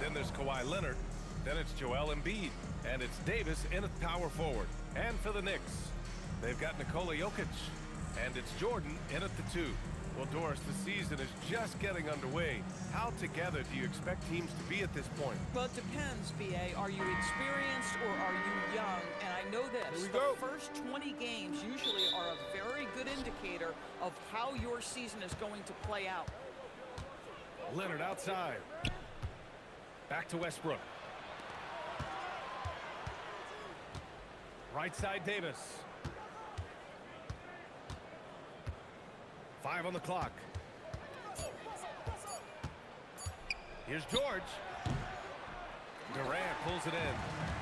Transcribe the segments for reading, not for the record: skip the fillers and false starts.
Then there's Kawhi Leonard. Then it's Joel Embiid. And it's Davis in at power forward. And for the Knicks, they've got Nikola Jokic. And it's Jordan in at the 2. Well, Doris, the season is just getting underway. How together do you expect teams to be at this point? Well, it depends, B.A. Are you experienced or are you young? And I know this. The first 20 games usually are a very good indicator of how your season is going to play out. Leonard outside. Back to Westbrook. Right side, Davis. 5 on the clock. Here's George. Durant pulls it in.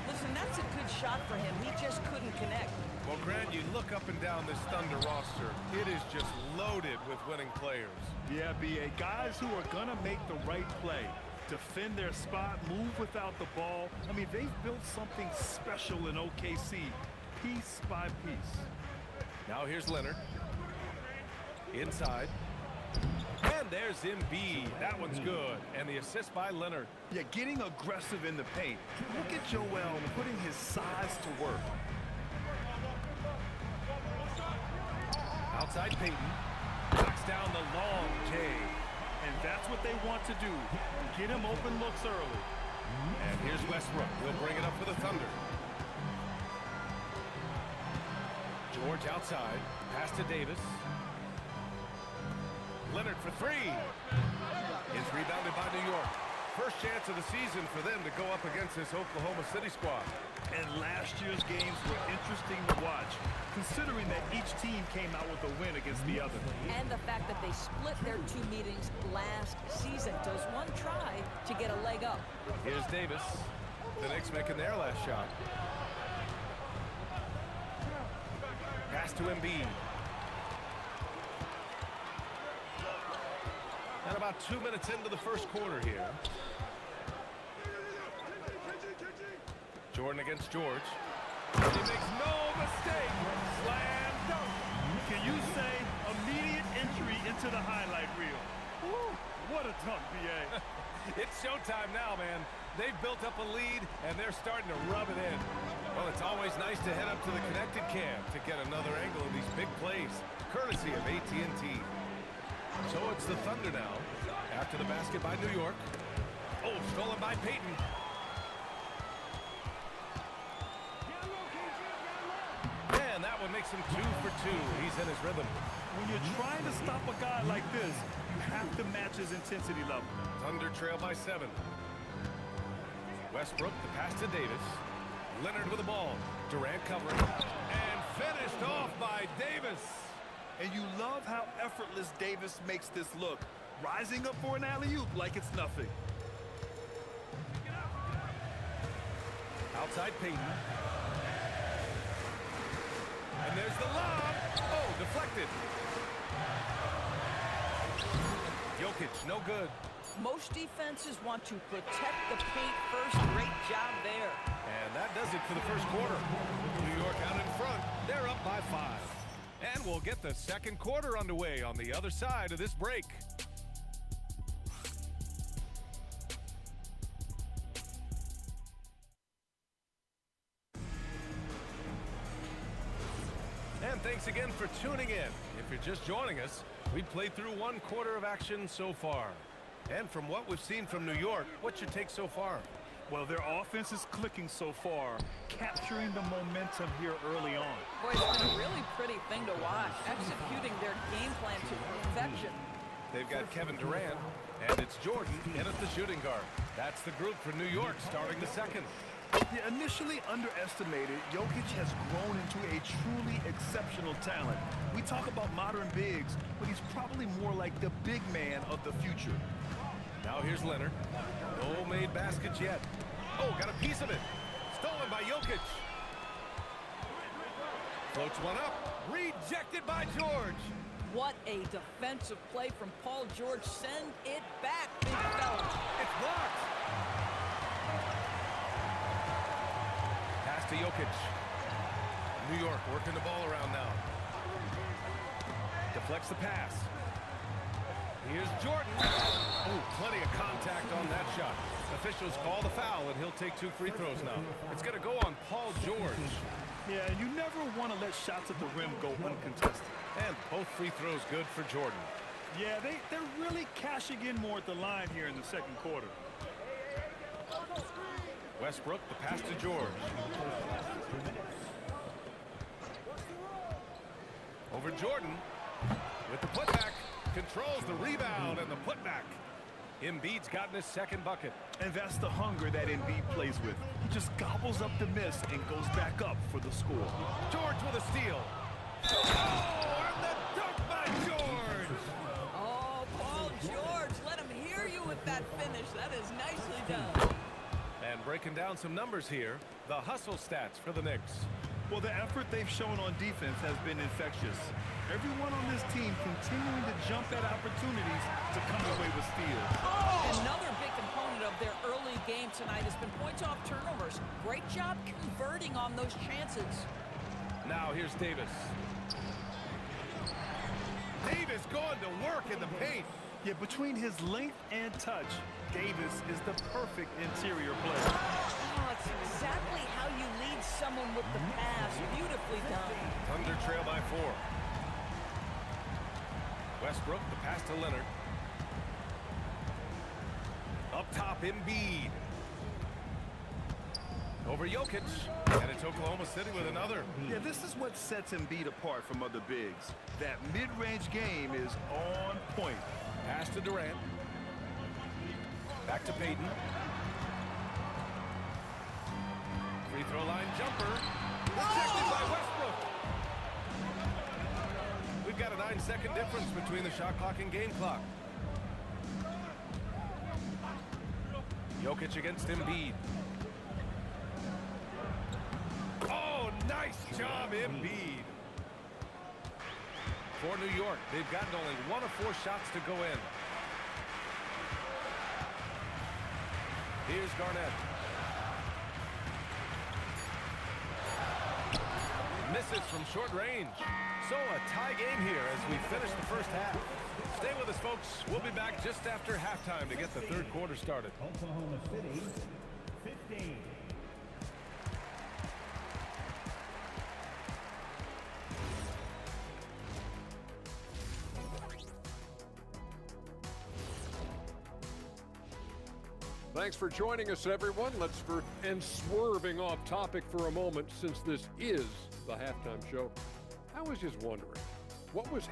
Listen, that's a good shot for him. He just couldn't connect. Well, Grant, you look up and down this Thunder roster. It is just loaded with winning players. Yeah, B.A. Guys who are going to make the right play. Defend their spot, move without the ball. I mean, they've built something special in OKC, piece by piece. Now here's Leonard. Inside. And there's Embiid. That one's good. And the assist by Leonard. Yeah, getting aggressive in the paint. Look at Joel putting his size to work. Outside Payton. Knocks down the long J. And that's what they want to do. Get him open looks early. And here's Westbrook. He'll bring it up for the Thunder. George outside. Pass to Davis. Leonard for 3. It's rebounded by New York. First chance of the season for them to go up against this Oklahoma City squad. And last year's games were interesting to watch, considering that each team came out with a win against the other. And the fact that they split their 2 meetings last season. Does one try to get a leg up? Here's Davis. The Knicks making their last shot. Pass to Embiid. And about 2 minutes into the first quarter here. Jordan against George. He makes no mistake. Slam dunk. Can you say immediate entry into the highlight reel? Woo, what a dunk, B.A. It's showtime now, man. They've built up a lead, and they're starting to rub it in. Well, it's always nice to head up to the connected cam to get another angle of these big plays, courtesy of AT&T. So it's the Thunder now, after the basket by New York. Oh, stolen by Payton. And that one makes him 2 for 2. He's in his rhythm. When you're trying to stop a guy like this, you have to match his intensity level. Thunder trail by 7. Westbrook, the pass to Davis. Leonard with the ball. Durant covering. And finished off by Davis. And you love how effortless Davis makes this look. Rising up for an alley-oop like it's nothing. Outside Payton. And there's the lob. Oh, deflected. Jokic, no good. Most defenses want to protect the paint first. Great job there. And that does it for the first quarter. New York out in front. They're up by 5. And we'll get the second quarter underway on the other side of this break. And thanks again for tuning in. If you're just joining us, we've played through 1 quarter of action so far. And from what we've seen from New York, what's your take so far? Well, their offense is clicking so far, capturing the momentum here early on. Boy, it's been a really pretty thing to watch, executing their game plan to perfection. They've got Kevin Durant, and it's Jordan in at the shooting guard. That's the group for New York starting the second. Yeah, initially underestimated, Jokic has grown into a truly exceptional talent. We talk about modern bigs, but he's probably more like the big man of the future. Now here's Leonard. No made baskets yet. Oh, got a piece of it. Stolen by Jokic. Floats one up. Rejected by George. What a defensive play from Paul George. Send it back, big fella. It's blocked. Pass to Jokic. New York working the ball around now. Deflects the pass. Here's Jordan. Oh, plenty of contact on that shot. The officials call the foul, and he'll take 2 free throws now. It's going to go on Paul George. Yeah, you never want to let shots at the rim go uncontested. And both free throws good for Jordan. Yeah, they're really cashing in more at the line here in the second quarter. Westbrook, the pass to George. Over Jordan with the putback. Controls the rebound and the putback. Embiid's gotten his second bucket. And that's the hunger that Embiid plays with. He just gobbles up the miss and goes back up for the score. George with a steal. Oh, and the dunk by George. Oh, Paul George, let him hear you with that finish. That is nicely done. And breaking down some numbers here, the hustle stats for the Knicks. Well, the effort they've shown on defense has been infectious. Everyone on this team continuing to jump at opportunities to come away with steals. Another big component of their early game tonight has been points off turnovers. Great job converting on those chances. Now here's Davis. Davis going to work in the paint. Yeah, between his length and touch, Davis is the perfect interior player. Oh, it's exactly how you lead someone with the pass. Beautifully done. Thunder trail by 4. Westbrook, the pass to Leonard. Up top, Embiid. Over Jokic. And it's Oklahoma City with another. Yeah, this is what sets Embiid apart from other bigs. That mid-range game is on point. Pass to Durant. Back to Payton. Free throw line jumper. Rejected by Westbrook. We've got a 9-second difference between the shot clock and game clock. Jokic against Embiid. Oh, nice job, Embiid. For New York, they've gotten only 1 of 4 shots to go in. Here's Garnett. Misses from short range. So a tie game here as we finish the first half. Stay with us, folks. We'll be back just after halftime to get the third quarter started. Oklahoma City, 15. Thanks for joining us, everyone. And swerving off topic for a moment, since this is the halftime show. I was just wondering, what was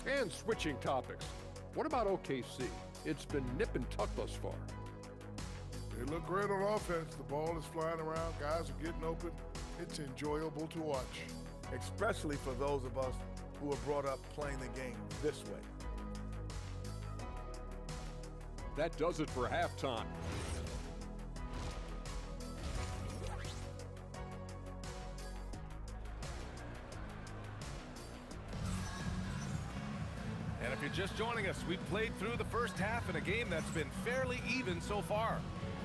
And switching topics, what about OKC? It's been nip and tuck thus far. They look great on offense. The ball is flying around. Guys are getting open. It's enjoyable to watch. Especially for those of us who are brought up playing the game this way. That does it for halftime. And if you're just joining us, we played through the first half in a game that's been fairly even so far.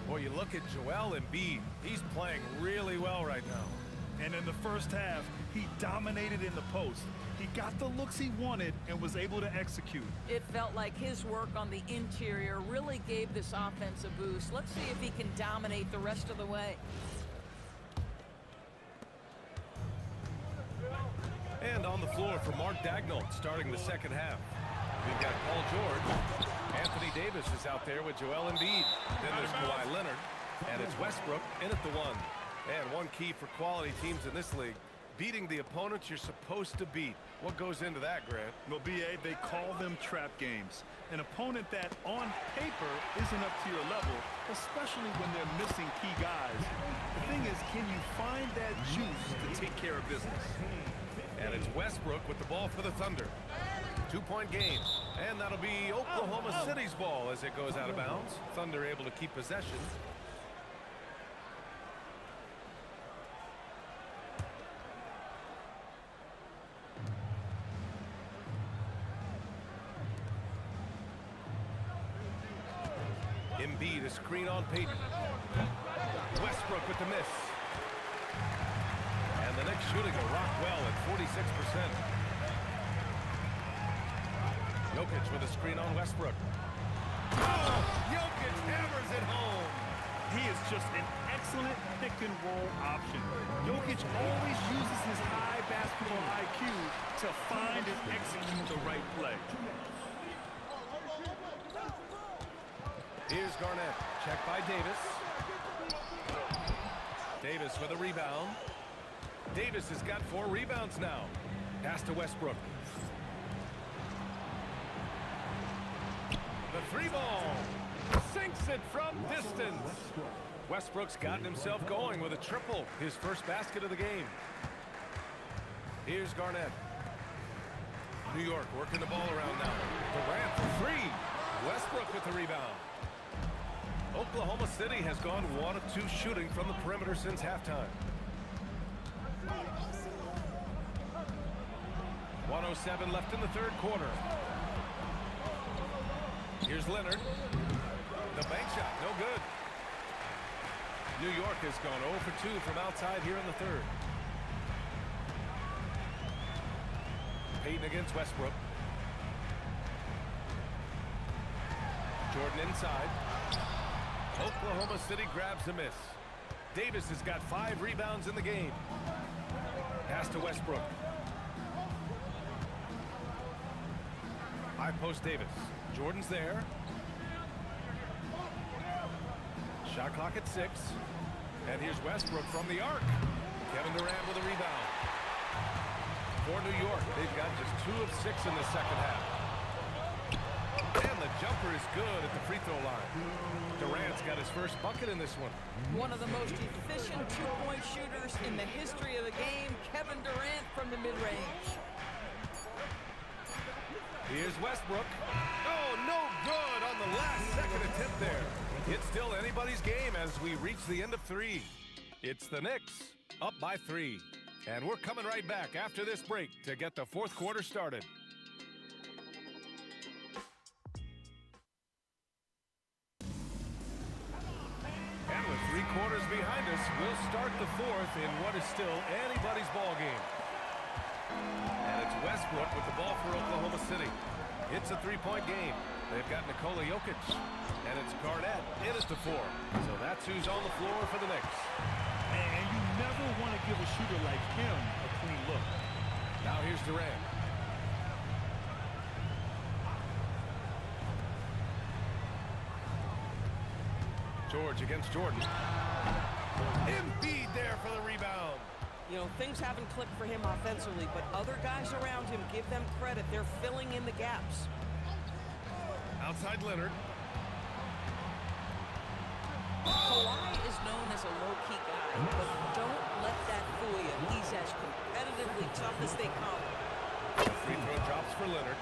Boy, you look at Joel Embiid. He's playing really well right now. And in the first half, he dominated in the post. He got the looks he wanted and was able to execute. It felt like his work on the interior really gave this offense a boost. Let's see if he can dominate the rest of the way. And on the floor for Mark Daigneault starting the second half. We've got Paul George. Anthony Davis is out there with Joel Embiid. Then there's Kawhi Leonard. And it's Westbrook in at the 1. And one key for quality teams in this league, beating the opponents you're supposed to beat. What goes into that, Grant? Well, B.A., they call them trap games. An opponent that, on paper, isn't up to your level, especially when they're missing key guys. The thing is, can you find that juice to take care of business? And it's Westbrook with the ball for the Thunder. 2-point game. And that'll be Oklahoma City's ball as it goes out of bounds. Thunder able to keep possession. Embiid, a screen on Payton. Westbrook with the miss. And the Knicks shooting a rock well at 46%. Jokic with a screen on Westbrook. Oh, Jokic pick-and-roll option. Jokic always uses his high basketball IQ to find and execute the right play. Here's Garnett. Check by Davis. Davis with a rebound. Davis has got 4 rebounds now. Pass to Westbrook. The 3-ball. Sinks it from distance. Westbrook's gotten himself going with a triple. His first basket of the game. Here's Garnett. New York working the ball around now. Durant for 3. Westbrook with the rebound. Oklahoma City has gone 1 of 2 shooting from the perimeter since halftime. 1:07 left in the third quarter. Here's Leonard. The bank shot, no good. New York has gone 0 for 2 from outside here in the third. Payton against Westbrook. Jordan inside. Oklahoma City grabs a miss. Davis has got 5 rebounds in the game. Pass to Westbrook. High post Davis. Jordan's there. Shot clock at 6. And here's Westbrook from the arc. Kevin Durant with a rebound. For New York, they've got just 2 of 6 in the second half. And the jumper is good at the free throw line. Durant's got his first bucket in this one. One of the most efficient two-point shooters in the history of the game, Kevin Durant from the mid-range. Here's Westbrook. Oh, no good on the last second attempt there. It's still anybody's game as we reach the end of 3. It's the Knicks up by 3. And we're coming right back after this break to get the fourth quarter started. And with 3 quarters behind us, we'll start the fourth in what is still anybody's ball game. And it's Westbrook with the ball for Oklahoma City. It's a 3-point game. They've got Nikola Jokic. And it's Garnett in at the 4. So that's who's on the floor for the Knicks. And you never want to give a shooter like him a clean look. Now here's Durant. George against Jordan. Embiid there for the rebound. You know, things haven't clicked for him offensively, but other guys around him, give them credit. They're filling in the gaps. Outside Leonard. Kawhi is known as a low-key guy, but don't let that fool you. He's as competitively tough as they come. Free throw drops for Leonard.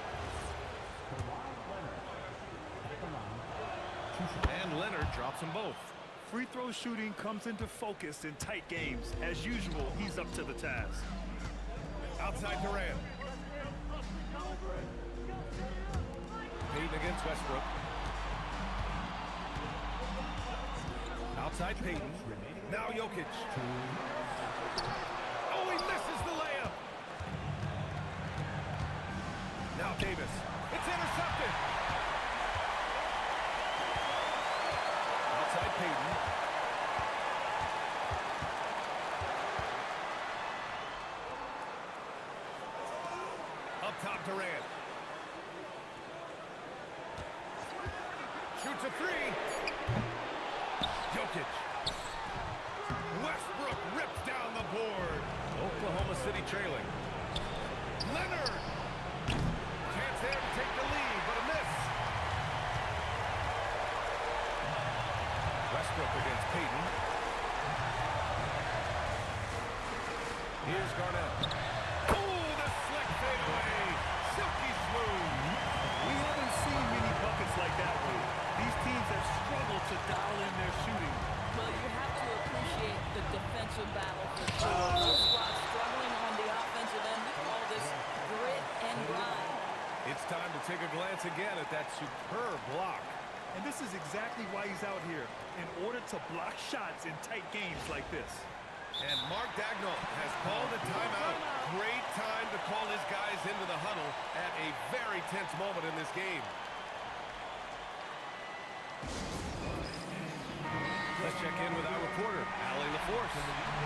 And Leonard drops them both. Free throw shooting comes into focus in tight games. As usual, he's up to the task. Outside Durant. Payton against Westbrook. Outside Payton. Now Jokic. Oh, he misses the layup. Now Davis. It's intercepted. Outside Payton. Up top Durant. Shoots a 3. Jokic. Westbrook rips down the board. Oklahoma City trailing. Leonard. Chance there to take the lead, but a miss. Westbrook against Payton. Here's Garnett. Oh, the slick fadeaway. Silky smooth. We haven't seen many buckets like that one. These teams have struggled to dial in their shooting. Well, you have to appreciate the defensive battle for sure. Both squads struggling on the offensive end. We call this grit and grind. It's time to take a glance again at that superb block. And this is exactly why he's out here, in order to block shots in tight games like this. And Mark Dagnall has called a timeout. Great time to call his guys into the huddle at a very tense moment in this game. The check in with our reporter, Allie LaForce.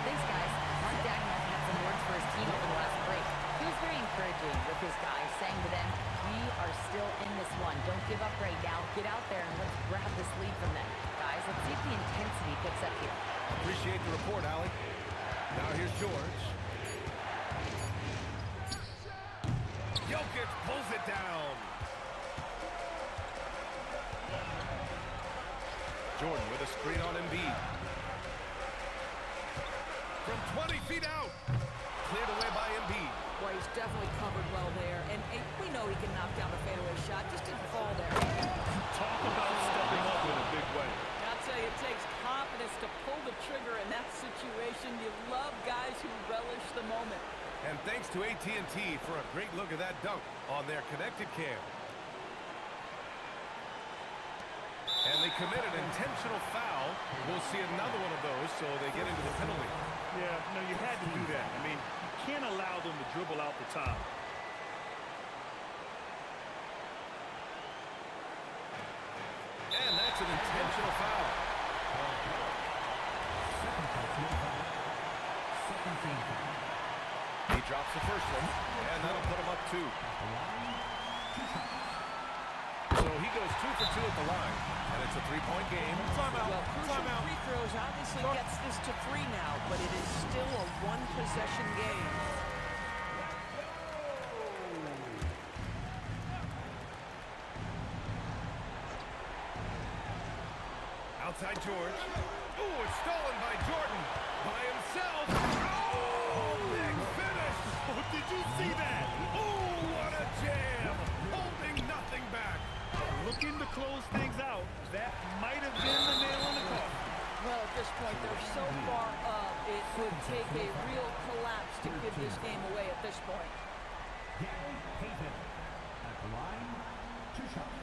Thanks, guys. Mark Dagnall had some words for his team over the last break. He was very encouraging with his guys, saying to them, we are still in this one. Don't give up right now. Get out there and let's grab this lead from them. Guys, let's see if the intensity picks up here. Appreciate the report, Allie. Now here's George. Jokic pulls it down. Jordan with a screen on Embiid. From 20 feet out. Cleared away by Embiid. Boy, he's definitely covered well there. And we know he can knock down a fadeaway shot. Just didn't fall there. Talk about stepping up in a big way. I'll tell you, it takes confidence to pull the trigger in that situation. You love guys who relish the moment. And thanks to AT&T for a great look at that dunk on their connected cam. And they commit an intentional foul. We'll see another one of those, so they get into the penalty. Yeah, no, you had to do that. I mean, you can't allow them to dribble out the top. And that's an intentional foul. He drops the first one, and that'll put him up 2. So he goes 2 for 2 at the line, and it's a 3-point game. Well, crucial free throws obviously gets this to 3 now, but it is still a one-possession game. Outside George. Ooh, it's stolen by Jordan. By himself. Oh, big finish. Oh, did you see that? Oh, what a jam. Holding nothing back. Looking to close things out. That might have been the nail in the coffin. Well, at this point, they're so far up, it would take a real collapse to give this game away at this point. Gary Payton at the line, 2 shots.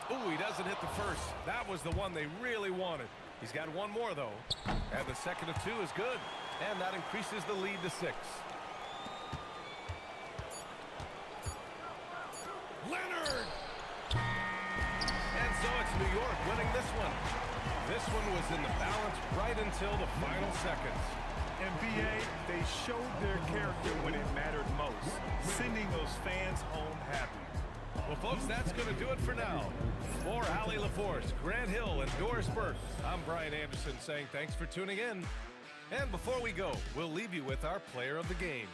Ooh, he doesn't hit the first. That was the one they really wanted. He's got one more, though. And the second of 2 is good. And that increases the lead to 6. Leonard! And so it's New York winning this one. This one was in the balance right until the final seconds. NBA, they showed their character when it mattered most, sending those fans home happy. Well, folks, that's going to do it for now. For Allie LaForce, Grant Hill, and Doris Burke, I'm Brian Anderson saying thanks for tuning in. And before we go, we'll leave you with our player of the game.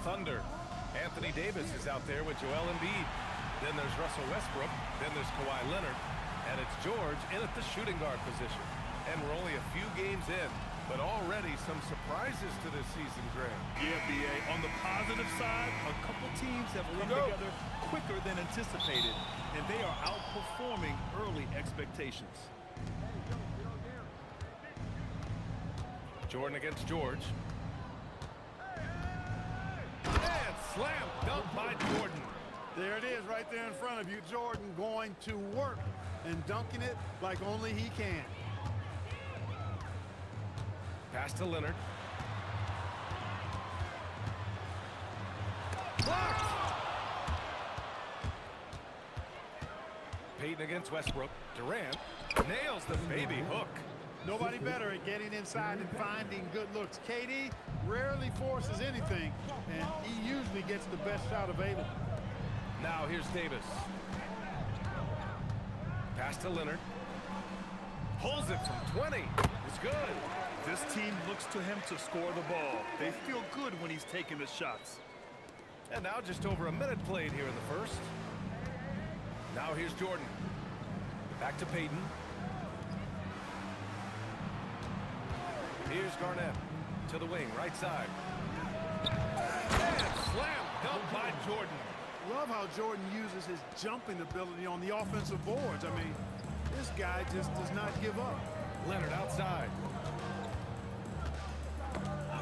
Thunder. Anthony Davis is out there with Joel Embiid. Then there's Russell Westbrook. Then there's Kawhi Leonard. And it's George in at the shooting guard position. And we're only a few games in, but already some surprises to this season, Graham. Yeah, B.A. On the positive side, a couple teams have come together quicker than anticipated, and they are outperforming early expectations. Jordan against George. And slam dunk by Jordan. There it is right there in front of you. Jordan going to work and dunking it like only he can. Pass to Leonard. Payton against Westbrook. Durant nails the baby hook. Nobody better at getting inside and finding good looks. KD rarely forces anything, and he usually gets the best shot available. Now here's Davis. Pass to Leonard. Pulls it from 20. It's good. This team looks to him to score the ball. They feel good when he's taking the shots. And now just over a minute played here in the first. Now here's Jordan. Back to Payton. Here's Garnett to the wing, right side. And slam dunk by Jordan. Love how Jordan uses his jumping ability on the offensive boards. I mean, this guy just does not give up. Leonard outside.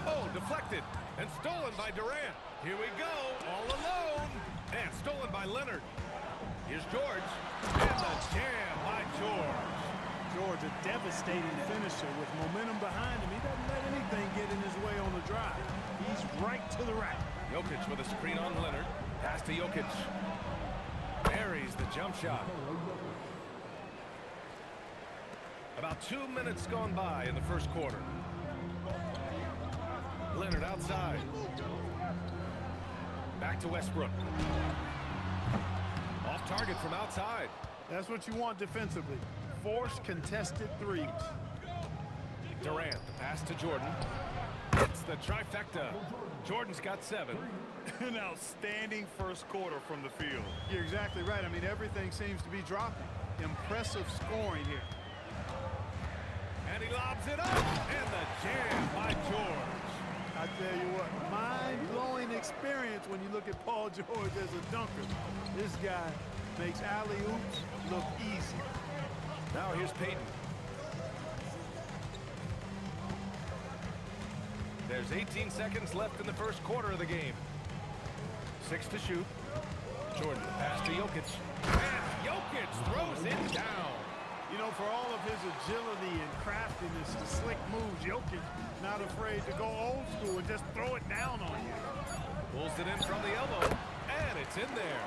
Oh, deflected and stolen by Durant. Here we go, all alone. And stolen by Leonard. Here's George. And the jam by George. George, a devastating finisher with momentum behind him. He doesn't let anything get in his way on the drive. He's right to the rack. Jokic with a screen on Leonard. Pass to Jokic. Buries the jump shot. About 2 minutes gone by in the first quarter. Leonard outside. Back to Westbrook. Off target from outside. That's what you want defensively. Force contested threes. Durant, the pass to Jordan. It's the trifecta. Jordan's got 7. An outstanding first quarter from the field. You're exactly right. I mean, everything seems to be dropping. Impressive scoring here. And he lobs it up. And the jam by George. I tell you what, mind-blowing experience when you look at Paul George as a dunker. This guy makes alley-oops look easy. Now here's Payton. There's 18 seconds left in the first quarter of the game. 6 to shoot. Jordan, pass to Jokic. And Jokic throws it down. You know, for all of his agility and craftiness, the slick moves, Jokic not afraid to go old school and just throw it down on you. Pulls it in from the elbow, and it's in there.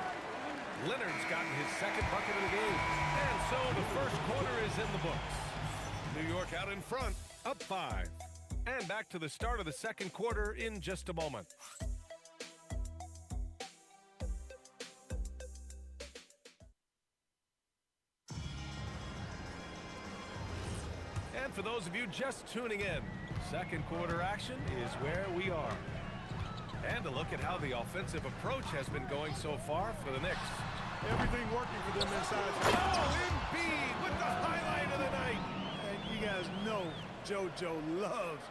Leonard's gotten his second bucket of the game, and so the first quarter is in the books. New York out in front, up 5. And back to the start of the second quarter in just a moment. And for those of you just tuning in, second quarter action is where we are. And a look at how the offensive approach has been going so far for the Knicks. Everything working for them inside. Oh, Embiid with the highlight of the night. And you guys know JoJo loves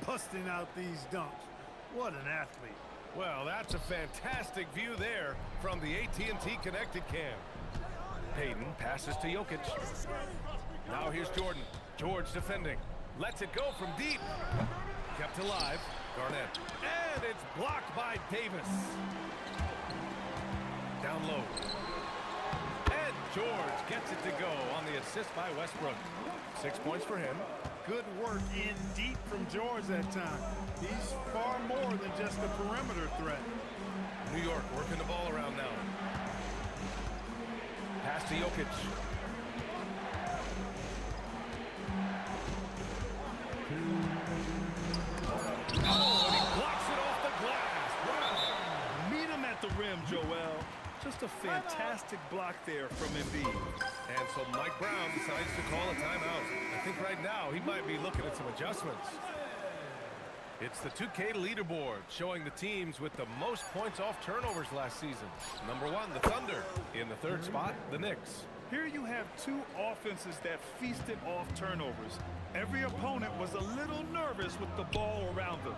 busting out these dunks. What an athlete. Well, that's a fantastic view there from the AT&T Connected Cam. Payton passes to Jokic. Now here's Jordan. George defending. Lets it go from deep. Kept alive. Garnett. And it's blocked by Davis. Down low. And George gets it to go on the assist by Westbrook. 6 points for him. Good work in deep from George that time. He's far more than just a perimeter threat. New York working the ball around now. Pass to Jokic. Oh, and he blocks it off the glass. Wow. Meet him at the rim, Joel. Just a fantastic block there from Embiid. And so Mike Brown decides to call a timeout. I think right now he might be looking at some adjustments. It's the 2K leaderboard showing the teams with the most points off turnovers last season. Number 1, the Thunder. In the 3rd spot, the Knicks. Here you have two offenses that feasted off turnovers. Every opponent was a little nervous with the ball around them.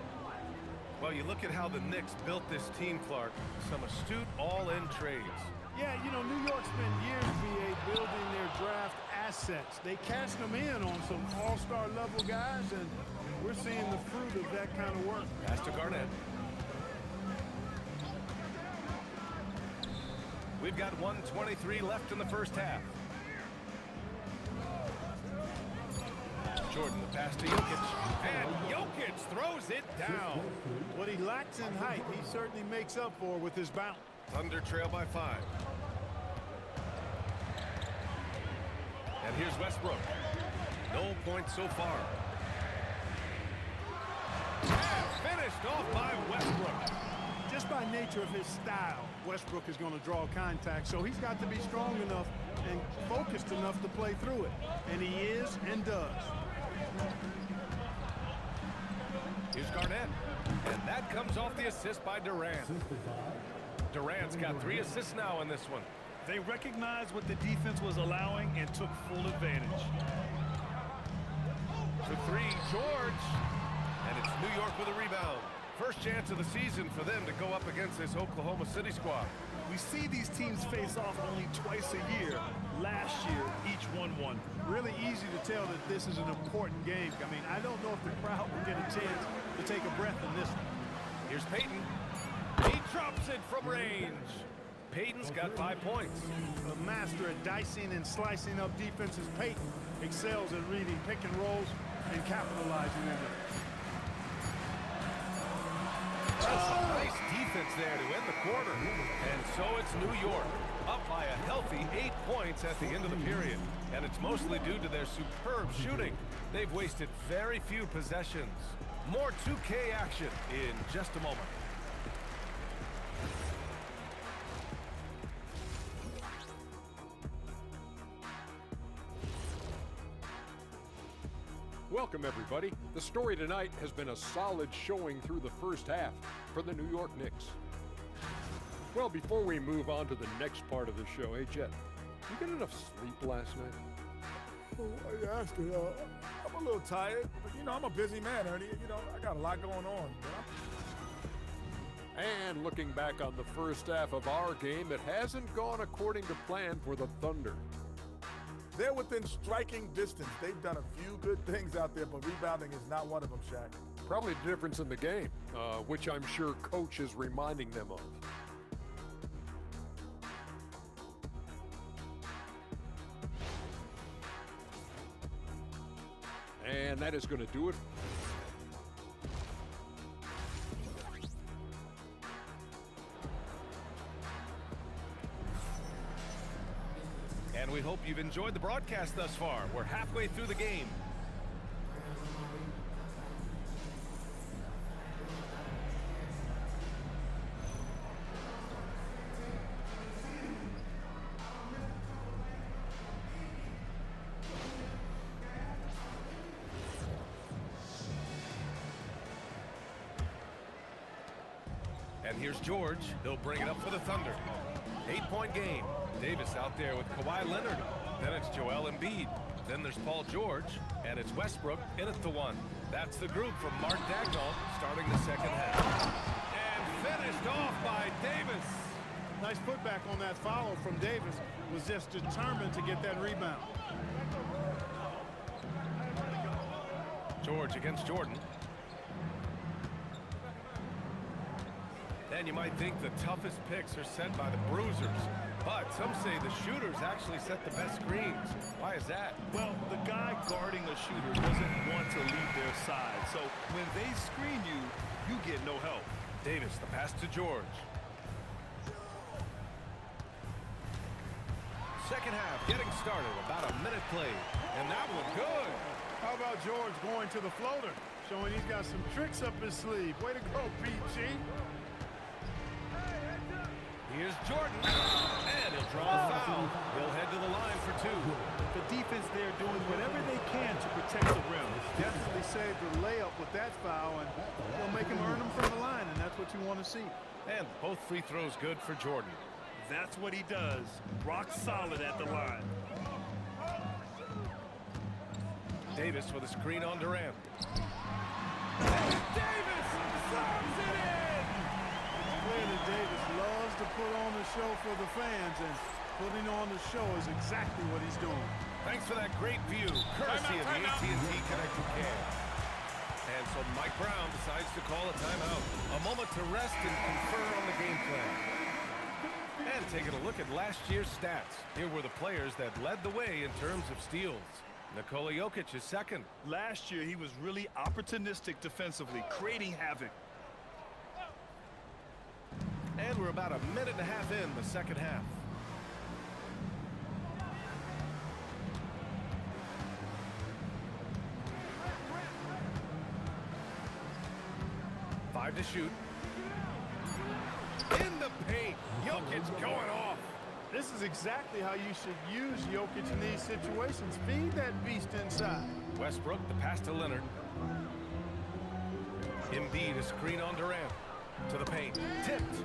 Well, you look at how the Knicks built this team, Clark. Some astute all-in trades. Yeah, you know, New York spent years, BA, building their draft assets. They cashed them in on some all-star level guys, and we're seeing the fruit of that kind of work. Pass to Garnett. We've got 1:23 left in the first half. Jordan, the pass to Jokic. And Jokic throws it down. What he lacks in height, he certainly makes up for with his bounce. Thunder trail by 5. And here's Westbrook. No points so far. And finished off by Westbrook. Just by nature of his style, Westbrook is going to draw contact, so he's got to be strong enough and focused enough to play through it. And he is and does. Here's Garnett. And that comes off the assist by Durant. Durant's got 3 assists now in this one. They recognized what the defense was allowing and took full advantage. To 3, George. And it's New York with a rebound. First chance of the season for them to go up against this Oklahoma City squad. We see these teams face off only twice a year. Last year, each won one. Really easy to tell that this is an important game. I mean, I don't know if the crowd will get a chance to take a breath in this one. Here's Payton. He drops it from range. Payton's got 5 points. A master at dicing and slicing up defenses, Payton excels at reading pick and rolls and capitalizing on them. That's some nice defense there to end the quarter. And so it's New York, up by a healthy 8 points at the end of the period. And it's mostly due to their superb shooting. They've wasted very few possessions. More 2K action in just a moment. Welcome, everybody. The story tonight has been a solid showing through the first half for the New York Knicks. Well, before we move on to the next part of the show, hey, Jet, you get enough sleep last night? Oh, why are you asking? I'm a little tired, but, I'm a busy man, Ernie. I got a lot going on. And looking back on the first half of our game, it hasn't gone according to plan for the Thunder. They're within striking distance. They've done a few good things out there, but rebounding is not one of them, Shaq. Probably the difference in the game, which I'm sure Coach is reminding them of. And that is going to do it. And we hope you've enjoyed the broadcast thus far. We're halfway through the game. And here's George. He'll bring it up for the Thunder. 8-point game. Davis out there with Kawhi Leonard. Then it's Joel Embiid. Then there's Paul George. And it's Westbrook in at the 1. That's the group from Mark Dagnall starting the second half. And finished off by Davis. Nice putback on that follow from Davis. Was just determined to get that rebound. George against Jordan. And you might think the toughest picks are set by the bruisers, but some say the shooters actually set the best screens. Why is that? Well, the guy guarding a shooter doesn't want to leave their side, so when they screen you, you get no help. Davis, the pass to George. Second half getting started, about a minute played, and that one good. How about George going to the floater, showing he's got some tricks up his sleeve. Way to go, PG. Here's Jordan, and he'll draw a foul. He'll head to the line for 2. The defense there doing whatever they can to protect the rim. Definitely saved the layup with that foul, and they'll make him earn them from the line, and that's what you want to see. And both free throws good for Jordan. That's what he does. Rock solid at the line. Davis with a screen on Durant. And Davis slams it in! Clear that Davis loves to put on the show for the fans, and putting on the show is exactly what he's doing. Thanks for that great view, courtesy of the AT&T Connected Cam. And so Mike Brown decides to call a timeout. A moment to rest and confer on the game plan. And taking a look at last year's stats. Here were the players that led the way in terms of steals. Nikola Jokic is second. Last year, he was really opportunistic defensively, creating havoc. And we're about a minute and a half in the second half. 5 to shoot. In the paint. Jokic going off. This is exactly how you should use Jokic in these situations. Feed that beast inside. Westbrook, the pass to Leonard. Embiid, a screen on Durant. To the paint. Tipped.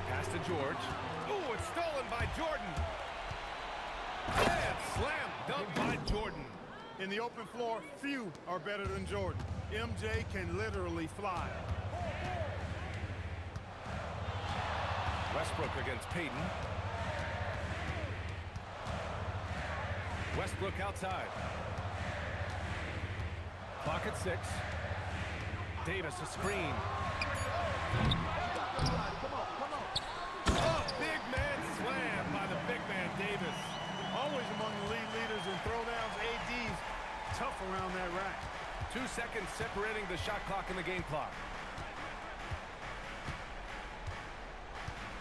Pass to George. Ooh, it's stolen by Jordan. And slam dunk by Jordan. In the open floor, few are better than Jordan. MJ can literally fly. Westbrook against Payton. Westbrook outside. Clock at 6. Davis a screen. Oh, big man slam by the big man Davis. Always among the league leaders in throwdowns. AD's tough around that rack. 2 seconds separating the shot clock and the game clock.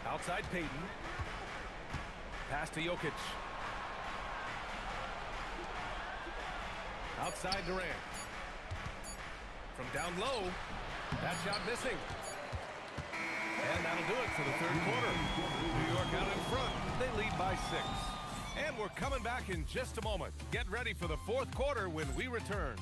Outside Payton. Pass to Jokic. Outside Durant. From down low. That shot missing. And that'll do it for the third quarter. New York out in front. They lead by 6. And we're coming back in just a moment. Get ready for the fourth quarter when we return.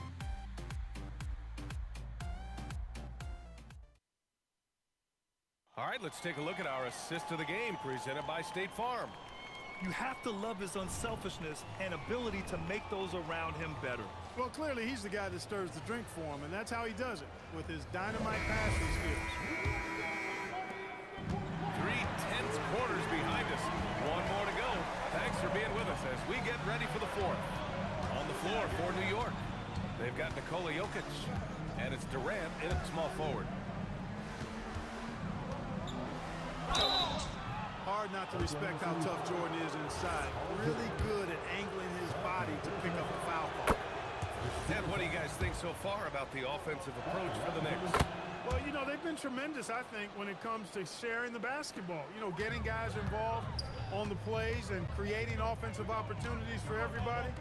All right, let's take a look at our assist of the game presented by State Farm. You have to love his unselfishness and ability to make those around him better. Well, clearly he's the guy that stirs the drink for him, and that's how he does it, with his dynamite passing skills. 3 tense quarters behind us. 1 more to go. Thanks for being with us as we get ready for the fourth. On the floor for New York, they've got Nikola Jokic, and it's Durant in at small forward. Hard not to respect how tough Jordan is inside. Really good at angling his body to pick up a foul call. And what do you guys think so far about the offensive approach for the Knicks? Well, you know, they've been tremendous, I think, when it comes to sharing the basketball. You know, getting guys involved on the plays and creating offensive opportunities for everybody.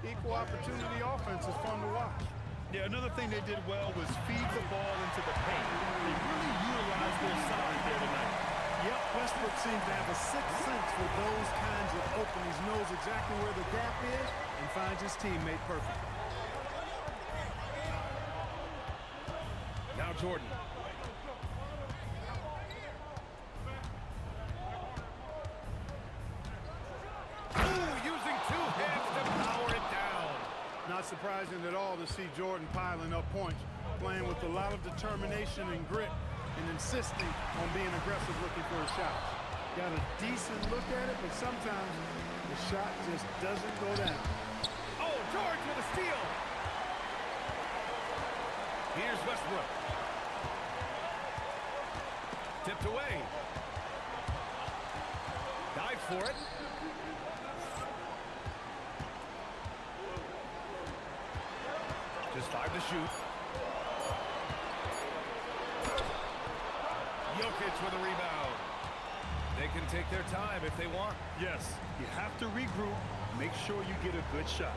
Equal opportunity offense is fun to watch. Yeah, another thing they did well was feed the ball into the paint. They really utilized their size there tonight. Yep, Westbrook seems to have a sixth sense for those kinds of openings, knows exactly where the gap is, and finds his teammate perfect. Now Jordan. Ooh, using 2 hands to power it down. Not surprising at all to see Jordan piling up points, playing with a lot of determination and grit, and insisting on being aggressive looking for a shot. Got a decent look at it, but sometimes the shot just doesn't go down. Oh, George with a steal. Here's Westbrook. Tipped away. Dives for it. Just 5 to shoot. Jokic with a rebound. They can take their time if they want. Yes, you have to regroup, make sure you get a good shot.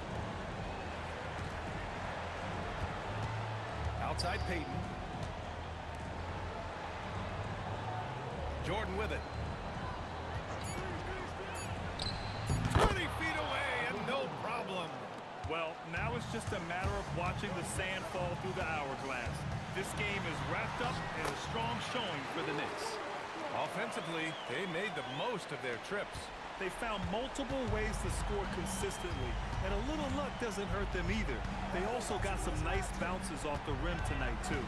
Outside Payton. Jordan with it. 20 feet away and no problem. Well, now it's just a matter of watching the sand fall through the hourglass. This game is wrapped up in a strong showing for the Knicks. Offensively, they made the most of their trips. They found multiple ways to score consistently, and a little luck doesn't hurt them either. They also got some nice bounces off the rim tonight, too.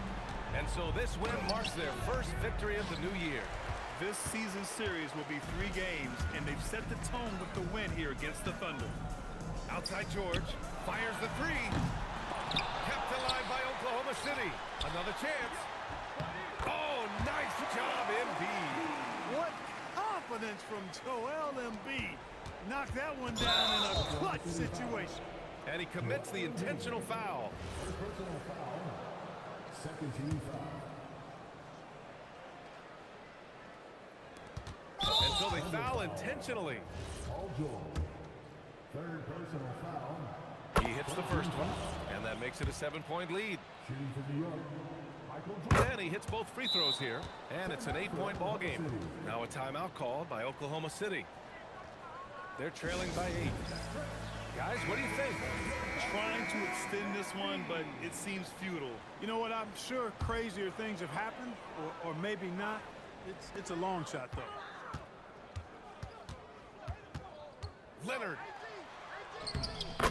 And so this win marks their first victory of the new year. This season series will be 3 games, and they've set the tone with the win here against the Thunder. Outside George, fires the 3. Kept alive by Oklahoma City. Another chance. Oh, nice job, Embiid. What confidence from Joel Embiid. Knocked that one down in a clutch situation. And he commits the intentional foul. Personal foul. Second team foul. And so they foul intentionally. All George. Third personal foul. He hits the first one, and that makes it a 7-point lead. Shooting for New York, Michael Jordan. And he hits both free throws here, and it's an 8-point ball game. Now a timeout called by Oklahoma City. They're trailing by 8. Guys, what do you think? Trying to extend this one, but it seems futile. You know what? I'm sure crazier things have happened, or maybe not. It's a long shot, though. Leonard.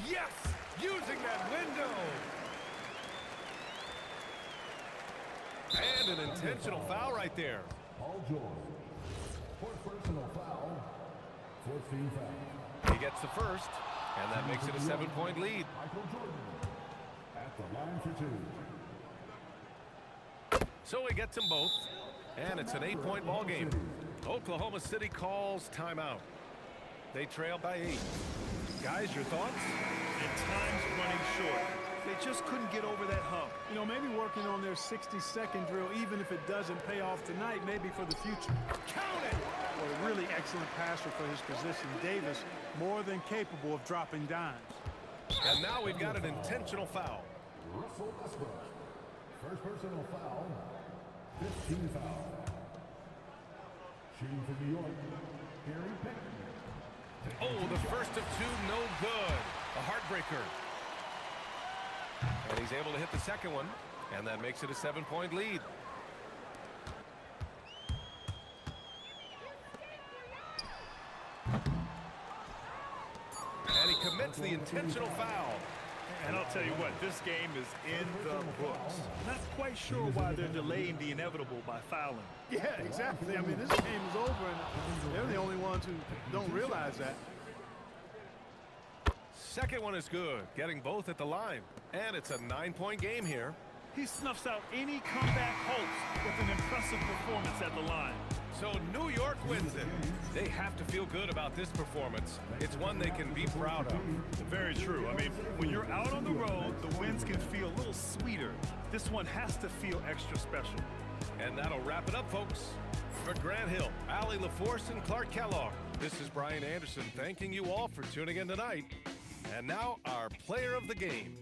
Yes! Using that window! And an intentional foul right there. Paul George. Fourth personal foul. Fourth team foul. He gets the first, and that makes it a 7-point lead. Michael Jordan at the line for 2. So he gets them both, and it's an 8-point ball game. Oklahoma City calls timeout. They trail by 8. Guys, your thoughts? And time's running short. They just couldn't get over that hump. You know, maybe working on their 60-second drill, even if it doesn't pay off tonight, maybe for the future. Count it! Well, a really excellent passer for his position. Davis, more than capable of dropping dimes. And now we've got an intentional foul. Russell Westbrook. First personal foul. 15 foul. Shooting for New York, Gary Payton. Oh, the first of 2, no good. A heartbreaker. And he's able to hit the second one, and that makes it a 7-point lead. And he commits the intentional foul. And I'll tell you what, this game is in the books. Not quite sure why they're delaying the inevitable by fouling. Yeah, exactly. I mean, this game is over, and they're the only ones who don't realize that. Second one is good, getting both at the line. And it's a 9-point game here. He snuffs out any comeback hopes with an impressive performance at the line. So New York wins it. They have to feel good about this performance. It's one they can be proud of. Very true. I mean, when you're out on the road, the wins can feel a little sweeter. This one has to feel extra special. And that'll wrap it up, folks. For Grant Hill, Allie LaForce, and Clark Kellogg, this is Brian Anderson thanking you all for tuning in tonight. And now our player of the game.